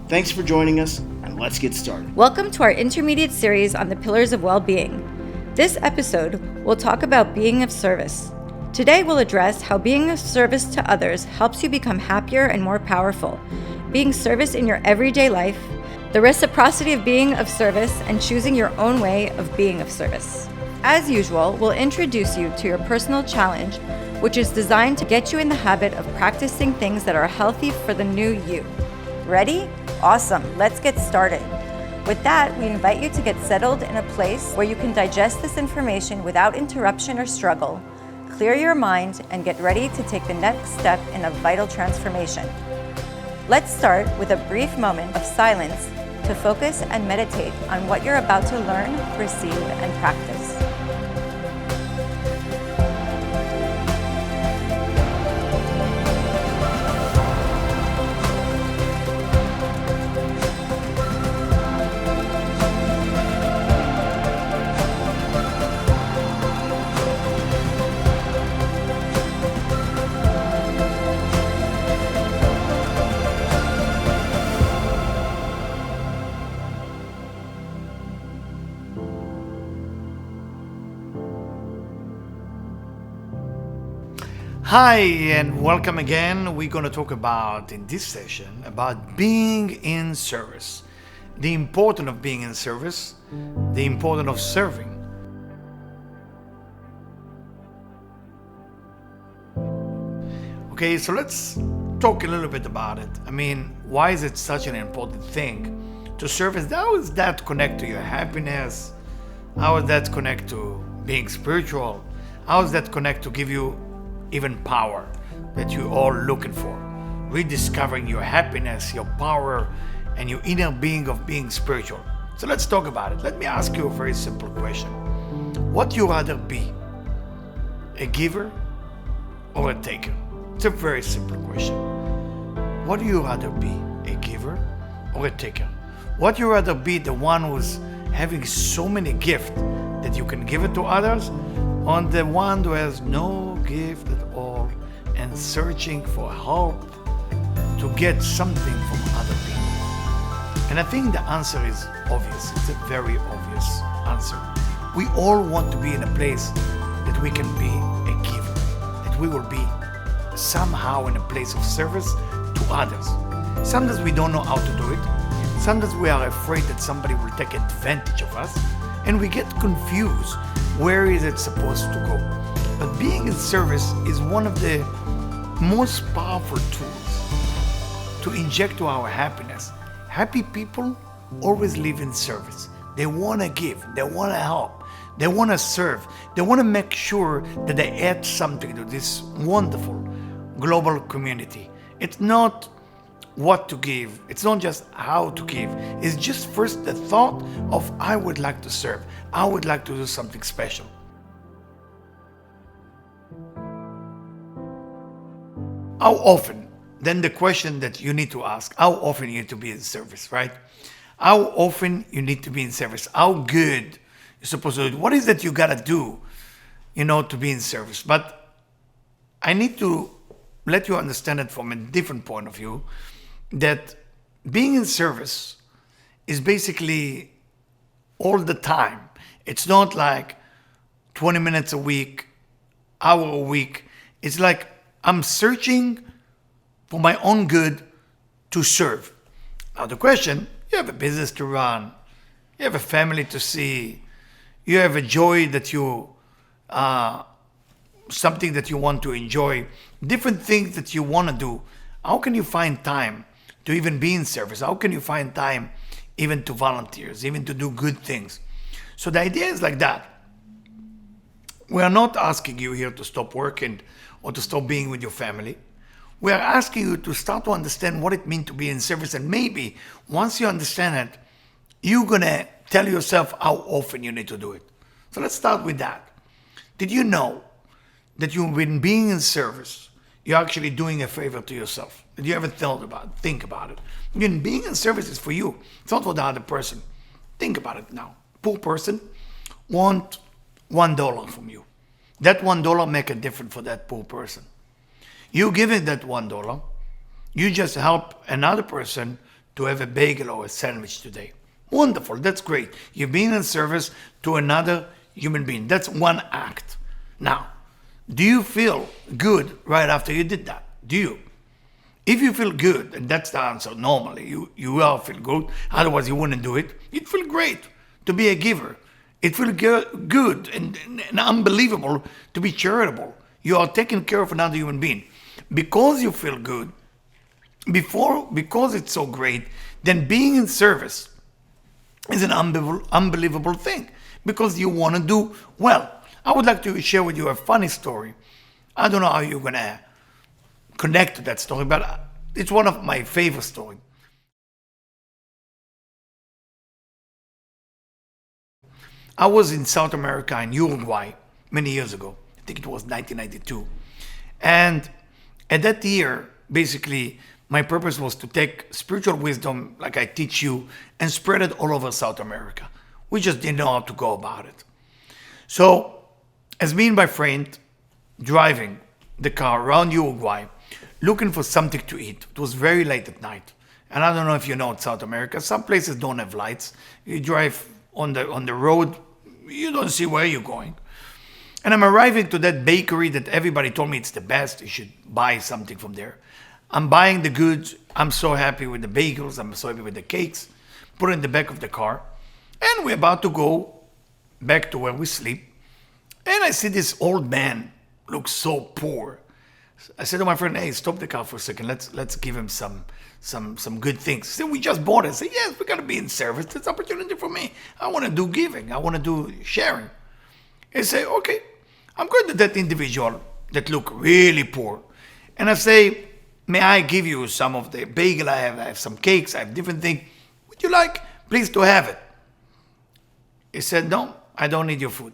Thanks for joining us, and let's get started. Welcome to our intermediate series on the pillars of well-being. This episode will talk about being of service. Today we'll address how being of service to others helps you become happier and more powerful, being service in your everyday life, the reciprocity of being of service, and choosing your own way of being of service. As usual, we'll introduce you to your personal challenge, which is designed to get you in the habit of practicing things that are healthy for the new you. Ready? Awesome. Let's get started. With that, we invite you to get settled in a place where you can digest this information without interruption or struggle, clear your mind, and get ready to take the next step in a vital transformation. Let's start with a brief moment of silence to focus and meditate on what you're about to learn, receive, and practice. Hi and welcome again. We're going to talk about, in this session, about being in service. The importance of being in service, the importance of serving. Okay, so let's talk a little bit about it. Why is it such an important thing to serve? How does that connect to your happiness? How does that connect to being spiritual? How does that connect to give you even power that you're all looking for? Rediscovering your happiness, your power, and your inner being of being spiritual. So let's talk about it. Let me ask you a very simple question. What do you rather be? A giver or a taker? It's a very simple question. What do you rather be? A giver or a taker? What do you rather be, the one who's having so many gifts that you can give it to others, on the one who has no gift at all and searching for help to get something from other people? And I think the answer is obvious. It's a very obvious answer. We all want to be in a place that we can be a giver, that we will be somehow in a place of service to others. Sometimes we don't know how to do it. Sometimes we are afraid that somebody will take advantage of us, and we get confused. Where is it supposed to go? But being in service is one of the most powerful tools to inject to our happiness. Happy people always live in service. They want to give, they want to help, they want to serve, they want to make sure that they add something to this wonderful global community. It's not what to give, it's not just how to give, it's just first the thought of I would like to serve, I would like to do something special. How often? Then the question that you need to ask, how often you need to be in service, right? How often you need to be in service? How good you're supposed to do it? What is that you gotta do, to be in service? But I need to let you understand it from a different point of view, that being in service is basically all the time. It's not like 20 minutes a week, hour a week. It's like I'm searching for my own good to serve. Now the question, you have a business to run, you have a family to see, you have a joy that you, something that you want to enjoy, different things that you want to do. How can you find time to even be in service? How can you find time even to volunteers, even to do good things? So the idea is like that. We are not asking you here to stop working or to stop being with your family. We are asking you to start to understand what it means to be in service. And maybe once you understand it, you're going to tell yourself how often you need to do it. So let's start with that. Did you know that you've been being in service, you're actually doing a favor to yourself? Did you ever think about it? Again, being in service is for you. It's not for the other person. Think about it now. Poor person want $1 from you. That $1 make a difference for that poor person. You giving that $1, you just help another person to have a bagel or a sandwich today. Wonderful, that's great. You've been in service to another human being. That's one act. Now, do you feel good right after you did that? Do you? If you feel good, and that's the answer normally, you will feel good, otherwise you wouldn't do it, you'd feel great to be a giver. It feels good and unbelievable to be charitable. You are taking care of another human being. Because you feel good, because it's so great, then being in service is an unbelievable thing because you want to do well. I would like to share with you a funny story. I don't know how you're going to connect to that story, but it's one of my favorite stories. I was in South America, in Uruguay, many years ago. I think it was 1992. And at that year, basically, my purpose was to take spiritual wisdom, like I teach you, and spread it all over South America. We just didn't know how to go about it. So, as me and my friend driving the car around Uruguay, looking for something to eat. It was very late at night. And I don't know if you know, in South America, some places don't have lights. You drive on the road, you don't see where you're going. And I'm arriving to that bakery that everybody told me it's the best. You should buy something from there. I'm buying the goods. I'm so happy with the bagels. I'm so happy with the cakes. Put it in the back of the car. And we're about to go back to where we sleep. And I see this old man looks so poor. I said to my friend, hey, stop the car for a second. Let's give him some good things. He said, we just bought it. I said, yes, we got to be in service. It's an opportunity for me. I want to do giving. I want to do sharing. He said, okay, I'm going to that individual that look really poor. And I say, may I give you some of the bagel I have? I have some cakes. I have different things. Would you like? Please to have it. He said, no, I don't need your food.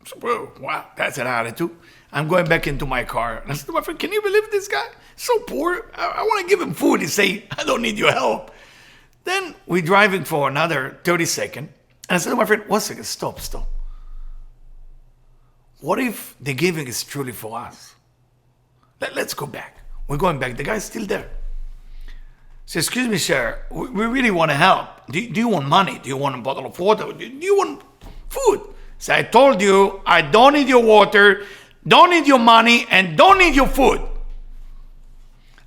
So, whoa, wow, that's an attitude. I'm going back into my car. And I said to my friend, can you believe this guy? So poor. I want to give him food. He say, I don't need your help. Then we're driving for another 30 seconds. And I said to my friend, 1 second, stop. What if the giving is truly for us? Let's go back. We're going back. The guy's still there. He says, excuse me, sir, we really want to help. Do you want money? Do you want a bottle of water? Do you want food? So I told you, I don't need your water, don't need your money, and don't need your food.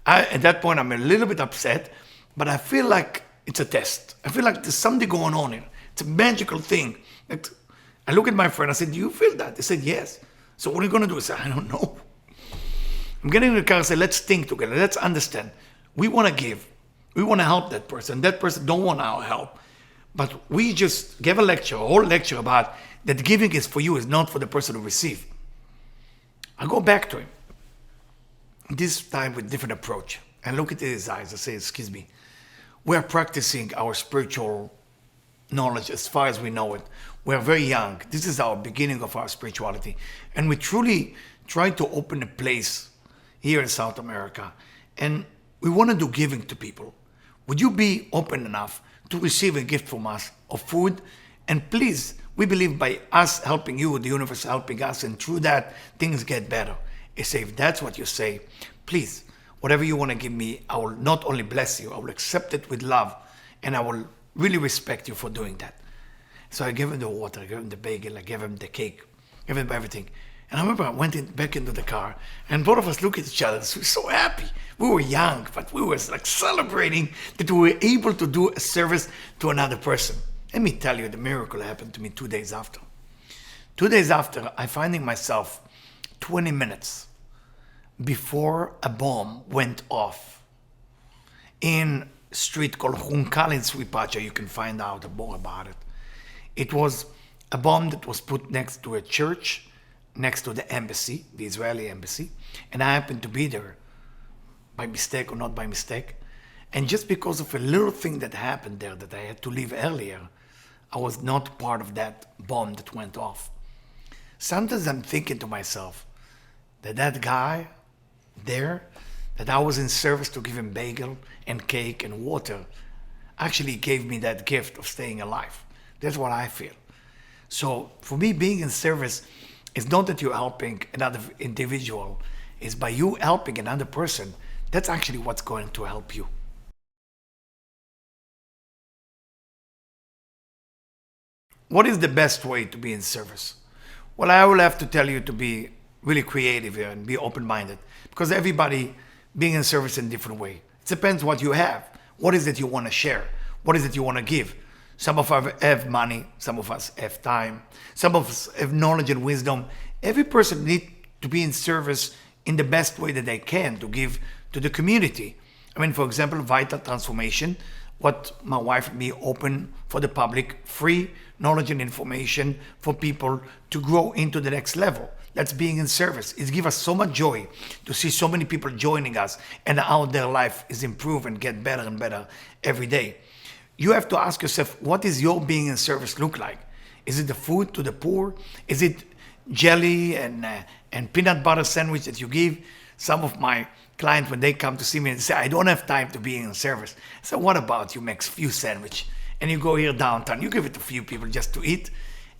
At that point, I'm a little bit upset, but I feel like it's a test. I feel like there's something going on here. It's a magical thing. I look at my friend, I said, do you feel that? He said, yes. So what are you going to do? I said, I don't know. I'm getting in the car and say, let's think together. Let's understand. We want to give. We want to help that person. That person don't want our help. But we just gave a whole lecture about that giving is for you, is not for the person to receive. I go back to him. This time with different approach. I look at his eyes. I say, excuse me. We're practicing our spiritual knowledge as far as we know it. We're very young. This is our beginning of our spirituality. And we truly try to open a place here in South America. And we want to do giving to people. Would you be open enough to receive a gift from us of food? And please, we believe by us helping you, the universe helping us, and through that, things get better. I say, if that's what you say, please, whatever you want to give me, I will not only bless you, I will accept it with love, and I will really respect you for doing that. So I gave him the water, I gave him the bagel, I gave him the cake, I gave him everything. And I remember I went back into the car, and both of us looked at each other. We were so happy. We were young, but we were like celebrating that we were able to do a service to another person. Let me tell you, the miracle happened to me 2 days after. 2 days after, I finding myself 20 minutes before a bomb went off in a street called Juncal in Suipacha. You can find out more about it. It was a bomb that was put next to a church, next to the embassy, the Israeli embassy, and I happened to be there by mistake or not by mistake. And just because of a little thing that happened there that I had to leave earlier, I was not part of that bomb that went off. Sometimes I'm thinking to myself that guy there, that I was in service to give him bagel and cake and water, actually gave me that gift of staying alive. That's what I feel. So for me, being in service is not that you're helping another individual. It's by you helping another person. That's actually what's going to help you. what is the best way to be in service? Well, I will have to tell you to be really creative here and be open-minded, because everybody being in service in a different way. It depends what you have. What is it you want to share? What is it you want to give? Some of us have money. Some of us have time. Some of us have knowledge and wisdom. Every person needs to be in service in the best way that they can to give to the community. I mean, for example, Vital Transformation, what my wife and me open for the public, free knowledge and information for people to grow into the next level. That's being in service. It gives us so much joy to see so many people joining us and how their life is improved and get better and better every day. You have to ask yourself, what is your being in service look like? Is it the food to the poor? Is it jelly and peanut butter sandwich that you give? Some of my clients, when they come to see me, they say, I don't have time to be in service. So what about you make a few sandwich and you go here downtown, you give it to a few people just to eat?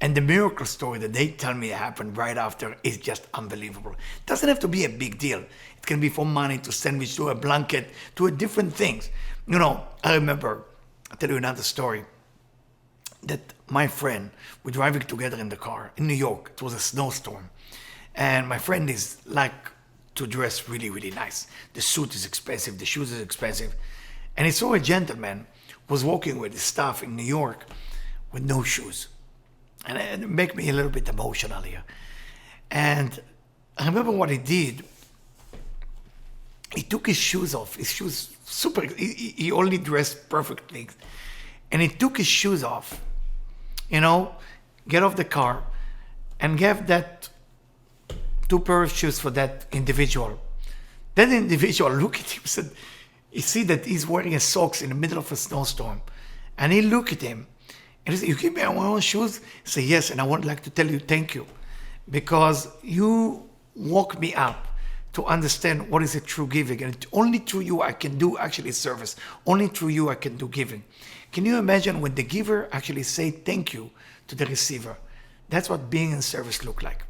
And the miracle story that they tell me happened right after is just unbelievable. It doesn't have to be a big deal. It can be from money to sandwich to a blanket to different things. You know, I remember, I'll tell you another story, that my friend, we're driving together in the car in New York. It was a snowstorm. And my friend is like to dress really, really nice. The suit is expensive, the shoes is expensive. And he saw a gentleman was walking with his stuff in New York with no shoes. And it made me a little bit emotional here. And I remember what he did. He took his shoes off. His shoes, super, he only dressed perfectly. And he took his shoes off, you know, get off the car and gave that 2 pairs of shoes for that individual. That individual looked at him and said, you see that he's wearing his socks in the middle of a snowstorm. And he looked at him and he said, you give me my own shoes? He said, yes, and I would like to tell you thank you, because you woke me up to understand what is a true giving. And only through you I can do actually service. Only through you I can do giving. Can you imagine when the giver actually say thank you to the receiver? That's what being in service look like.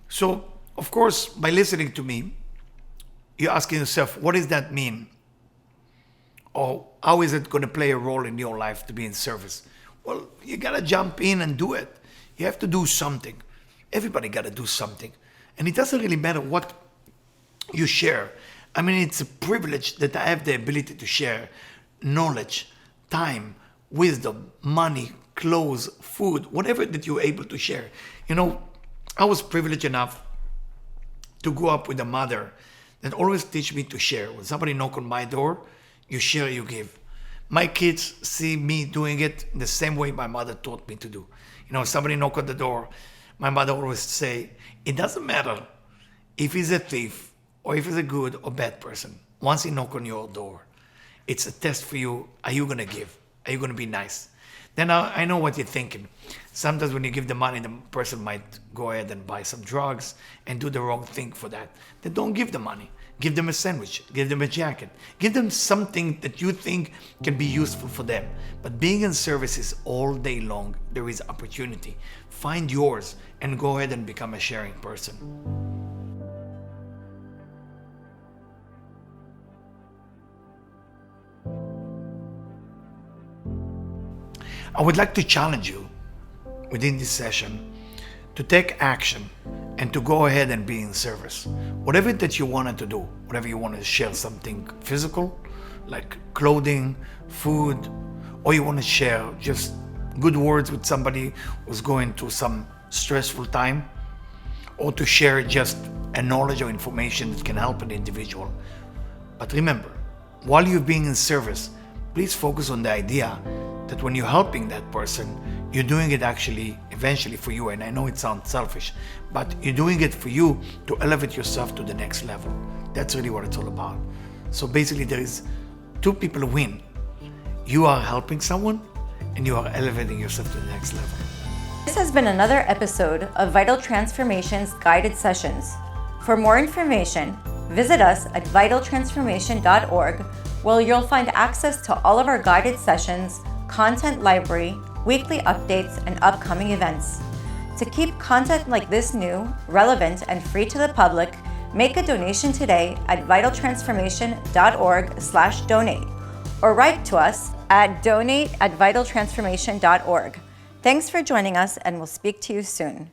So, of course, by listening to me, you're asking yourself, what does that mean? Or how is it going to play a role in your life to be in service? Well, you got to jump in and do it. You have to do something. Everybody got to do something. And it doesn't really matter what you share. I mean, it's a privilege that I have the ability to share knowledge, time, wisdom, money, clothes, food, whatever that you're able to share. You know, I was privileged enough to grow up with a mother that always teach me to share. When somebody knock on my door, you share, you give. My kids see me doing it the same way my mother taught me to do. You know, somebody knock on the door, my mother always say, it doesn't matter if he's a thief or if he's a good or bad person. Once he knock on your door, it's a test for you. Are you going to give? Are you going to be nice? Then I know what you're thinking. Sometimes when you give the money, the person might go ahead and buy some drugs and do the wrong thing for that. Then don't give the money. Give them a sandwich. Give them a jacket. Give them something that you think can be useful for them. But being in service is all day long. There is opportunity. Find yours and go ahead and become a sharing person. I would like to challenge you within this session to take action and to go ahead and be in service. Whatever that you wanted to do, whatever you want to share something physical, like clothing, food, or you want to share just good words with somebody who's going through some stressful time, or to share just a knowledge or information that can help an individual. But remember, while you're being in service, please focus on the idea that when you're helping that person, you're doing it actually eventually for you. And I know it sounds selfish, but you're doing it for you to elevate yourself to the next level. That's really what it's all about. So basically there is 2 people who win. You are helping someone and you are elevating yourself to the next level. This has been another episode of Vital Transformation's guided sessions. For more information, visit us at vitaltransformation.org, where you'll find access to all of our guided sessions, content library, weekly updates, and upcoming events. To keep content like this new, relevant, and free to the public, make a donation today at vitaltransformation.org/donate, or write to us at donate@vitaltransformation.org. Thanks for joining us, and we'll speak to you soon.